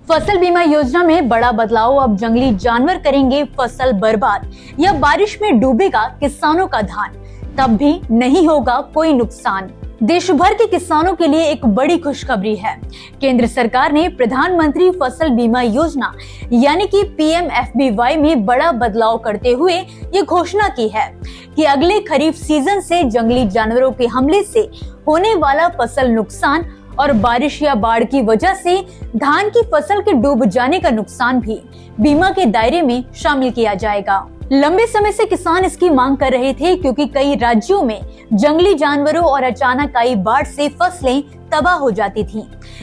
फसल बीमा योजना में बड़ा बदलाव। अब जंगली जानवर करेंगे फसल बर्बाद या बारिश में डूबेगा किसानों का धान, तब भी नहीं होगा कोई नुकसान। देश भर के किसानों के लिए एक बड़ी खुशखबरी है। केंद्र सरकार ने प्रधानमंत्री फसल बीमा योजना यानी कि PMFBY में बड़ा बदलाव करते हुए ये घोषणा की है कि अगले खरीफ सीजन से जंगली जानवरों के हमले से होने वाला फसल नुकसान और बारिश या बाढ़ की वजह से धान की फसल के डूब जाने का नुकसान भी बीमा के दायरे में शामिल किया जाएगा। लंबे समय से किसान इसकी मांग कर रहे थे क्योंकि कई राज्यों में जंगली जानवरों और अचानक आई बाढ़ से फसलें तबाह हो जाती थीं,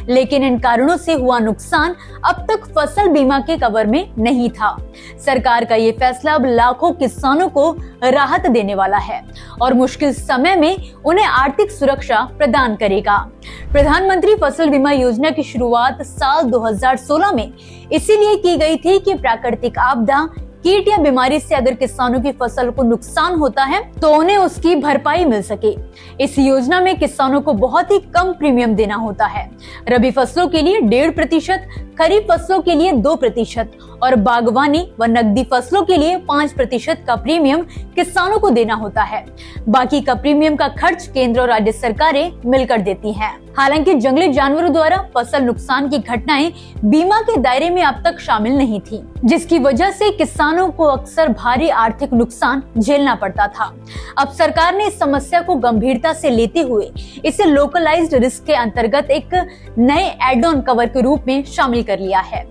लेकिन इन कारणों से हुआ नुकसान अब तक फसल बीमा के कवर में नहीं था। सरकार का ये फैसला अब लाखों किसानों को राहत देने वाला है और मुश्किल समय में उन्हें आर्थिक सुरक्षा प्रदान करेगा। प्रधानमंत्री फसल बीमा योजना की शुरुआत साल 2016 में इसीलिए की गई थी कि प्राकृतिक आपदा, कीट या बीमारी से अगर किसानों की फसल को नुकसान होता है तो उन्हें उसकी भरपाई मिल सके। इस योजना में किसानों को बहुत ही कम प्रीमियम देना होता है। रबी फसलों के लिए 1.5%, खरीफ फसलों के लिए 2% और बागवानी व नकदी फसलों के लिए 5% का प्रीमियम किसानों को देना होता है। बाकी का प्रीमियम का खर्च केंद्र और राज्य सरकारें मिलकर देती हैं। हालांकि जंगली जानवरों द्वारा फसल नुकसान की घटनाएं बीमा के दायरे में अब तक शामिल नहीं थी, जिसकी वजह से किसानों को अक्सर भारी आर्थिक नुकसान झेलना पड़ता था। अब सरकार ने इस समस्या को गंभीरता से लेते हुए इसे लोकलाइज्ड रिस्क के अंतर्गत एक नए एड ऑन कवर के रूप में शामिल कर लिया है।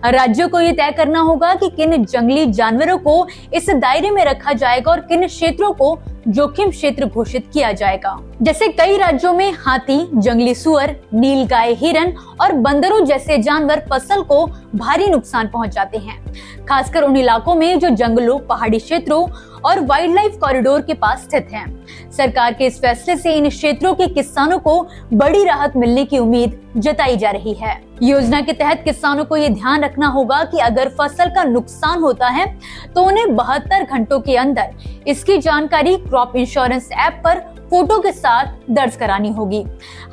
राज्यों को ये तय करना होगा कि किन जंगली जानवरों को इस दायरे में रखा जाएगा और किन क्षेत्रों को जोखिम क्षेत्र घोषित किया जाएगा। जैसे कई राज्यों में हाथी, जंगली सुअर, नीलगाय, हिरन और बंदरों जैसे जानवर फसल को भारी नुकसान पहुंचाते हैं, खासकर उन इलाकों में जो जंगलों, पहाड़ी क्षेत्रों और वाइल्ड लाइफ कॉरिडोर के पास स्थित हैं। सरकार के इस फैसले से इन क्षेत्रों के किसानों को बड़ी राहत मिलने की उम्मीद जताई जा रही है। योजना के तहत किसानों को ये ध्यान रखना होगा कि अगर फसल का नुकसान होता है तो उन्हें 72 घंटों के अंदर इसकी जानकारी क्रॉप इंश्योरेंस ऐप पर फोटो के साथ दर्ज करानी होगी।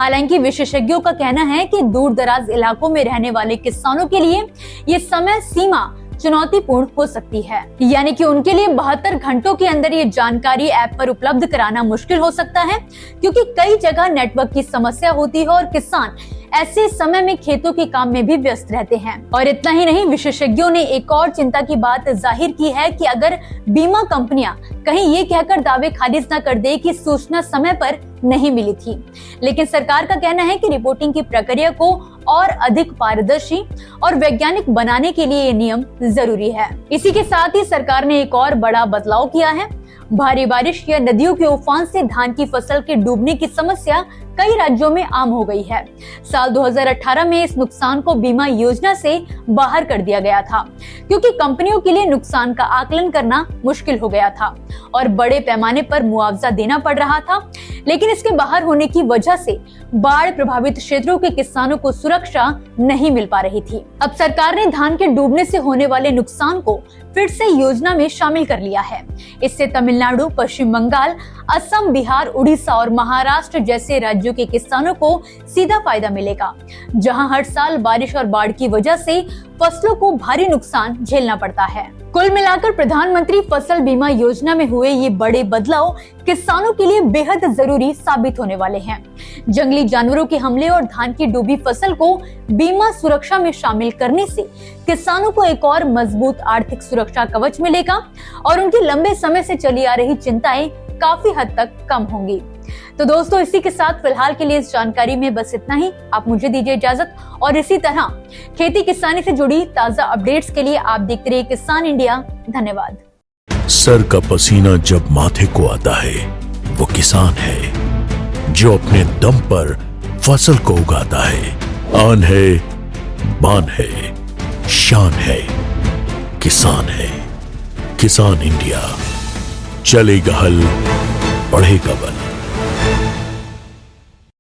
हालांकि विशेषज्ञों का कहना है कि दूर दराज इलाकों में रहने वाले किसानों के लिए ये समय सीमा चुनौतीपूर्ण हो सकती है, यानी कि उनके लिए 72 घंटों के अंदर ये जानकारी ऐप पर उपलब्ध कराना मुश्किल हो सकता है, क्योंकि कई जगह नेटवर्क की समस्या होती है और किसान ऐसे समय में खेतों के काम में भी व्यस्त रहते हैं। और इतना ही नहीं, विशेषज्ञों ने एक और चिंता की बात जाहिर की है कि अगर बीमा कंपनियां कहीं ये कहकर दावे खारिज न कर दे कि सूचना समय पर नहीं मिली थी, लेकिन सरकार का कहना है कि रिपोर्टिंग की प्रक्रिया को और अधिक पारदर्शी और वैज्ञानिक बनाने के लिए ये नियम जरूरी है। इसी के साथ ही सरकार ने एक और बड़ा बदलाव किया है। भारी बारिश या नदियों के उफान से धान की फसल के डूबने की समस्या कई राज्यों में आम हो गई है। साल 2018 में इस नुकसान को बीमा योजना से बाहर कर दिया गया था, क्योंकि कंपनियों के लिए नुकसान का आकलन करना मुश्किल हो गया था और बड़े पैमाने पर मुआवजा देना पड़ रहा था। लेकिन इसके बाहर होने की वजह से बाढ़ प्रभावित क्षेत्रों के किसानों को सुरक्षा नहीं मिल पा रही थी। अब सरकार ने धान के डूबने से होने वाले नुकसान को फिर से योजना में शामिल कर लिया है। इससे तमिलनाडु, पश्चिम बंगाल, असम, बिहार, उड़ीसा और महाराष्ट्र जैसे राज्यों के किसानों को सीधा फायदा मिलेगा, जहां हर साल बारिश और बाढ़ की वजह से फसलों को भारी नुकसान झेलना पड़ता है। कुल मिलाकर प्रधानमंत्री फसल बीमा योजना में हुए ये बड़े बदलाव किसानों के लिए बेहद जरूरी साबित होने वाले हैं। जंगली जानवरों के हमले और धान की डूबी फसल को बीमा सुरक्षा में शामिल करने से किसानों को एक और मजबूत आर्थिक सुरक्षा कवच मिलेगा और उनकी लंबे समय से चली आ रही चिंताएं काफी हद तक कम होंगी। तो दोस्तों, इसी के साथ फिलहाल के लिए इस जानकारी में बस इतना ही। आप मुझे दीजिए इजाजत और इसी तरह खेती किसानी से जुड़ी ताजा अपडेट्स के लिए आप देखते रहिए किसान इंडिया। धन्यवाद। सर का पसीना जब माथे को आता है वो किसान है जो अपने दम पर फसल को उगाता है। आन है, बान है, शान है, किसान है। किसान इंडिया, चलेगा हल, बढ़ेगा बल।